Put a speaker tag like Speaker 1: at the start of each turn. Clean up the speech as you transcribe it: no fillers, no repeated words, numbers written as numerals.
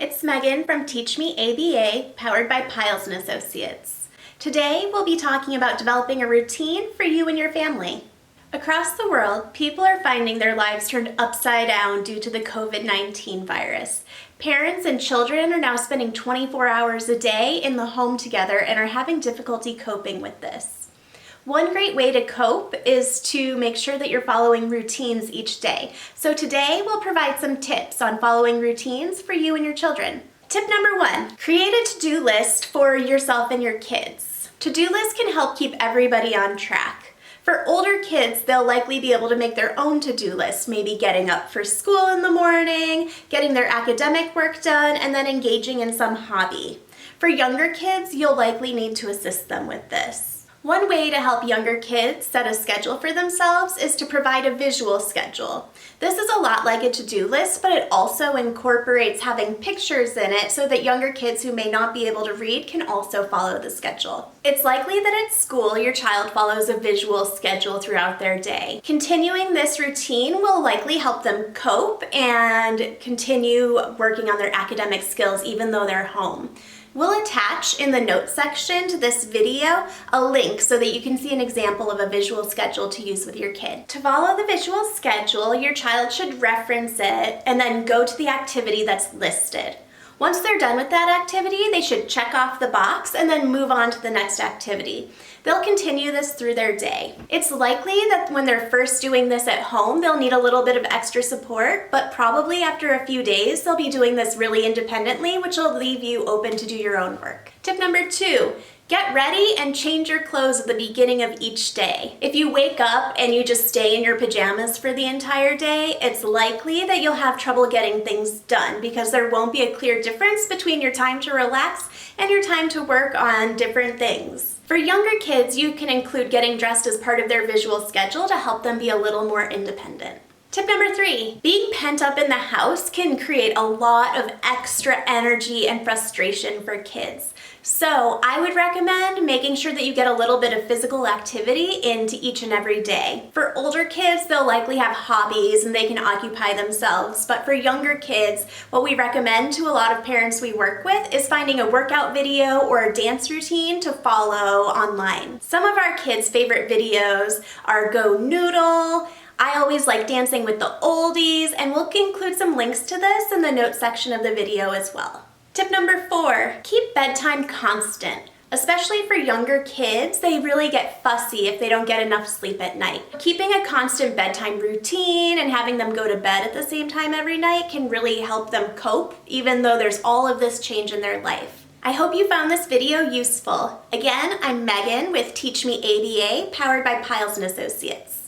Speaker 1: It's Megan from Teach Me ABA, powered by Piles & Associates. Today, we'll be talking about developing a routine for you and your family. Across the world, people are finding their lives turned upside down due to the COVID-19 virus. Parents and children are now spending 24 hours a day in the home together and are having difficulty coping with this. One great way to cope is to make sure that you're following routines each day. So today we'll provide some tips on following routines for you and your children. Tip number 1, create a to-do list for yourself and your kids. To-do lists can help keep everybody on track. For older kids, they'll likely be able to make their own to-do list, maybe getting up for school in the morning, getting their academic work done, and then engaging in some hobby. For younger kids, you'll likely need to assist them with this. One way to help younger kids set a schedule for themselves is to provide a visual schedule. This is a lot like a to-do list, but it also incorporates having pictures in it so that younger kids who may not be able to read can also follow the schedule. It's likely that at school your child follows a visual schedule throughout their day. Continuing this routine will likely help them cope and continue working on their academic skills even though they're home. We'll attach in the notes section to this video a link so that you can see an example of a visual schedule to use with your kid. To follow the visual schedule, your child should reference it and then go to the activity that's listed. Once they're done with that activity, they should check off the box and then move on to the next activity. They'll continue this through their day. It's likely that when they're first doing this at home, they'll need a little bit of extra support, but probably after a few days, they'll be doing this really independently, which will leave you open to do your own work. Tip number 2, get ready and change your clothes at the beginning of each day. If you wake up and you just stay in your pajamas for the entire day, it's likely that you'll have trouble getting things done because there won't be a clear difference between your time to relax and your time to work on different things. For younger kids, you can include getting dressed as part of their visual schedule to help them be a little more independent. Tip number 3, being pent up in the house can create a lot of extra energy and frustration for kids. So I would recommend making sure that you get a little bit of physical activity into each and every day. For older kids, they'll likely have hobbies and they can occupy themselves. But for younger kids, what we recommend to a lot of parents we work with is finding a workout video or a dance routine to follow online. Some of our kids' favorite videos are Go Noodle, I always like dancing with the oldies, and we'll include some links to this in the notes section of the video as well. Tip number 4, keep bedtime constant. Especially for younger kids, they really get fussy if they don't get enough sleep at night. Keeping a constant bedtime routine and having them go to bed at the same time every night can really help them cope, even though there's all of this change in their life. I hope you found this video useful. Again, I'm Megan with Teach Me ABA, powered by Piles & Associates.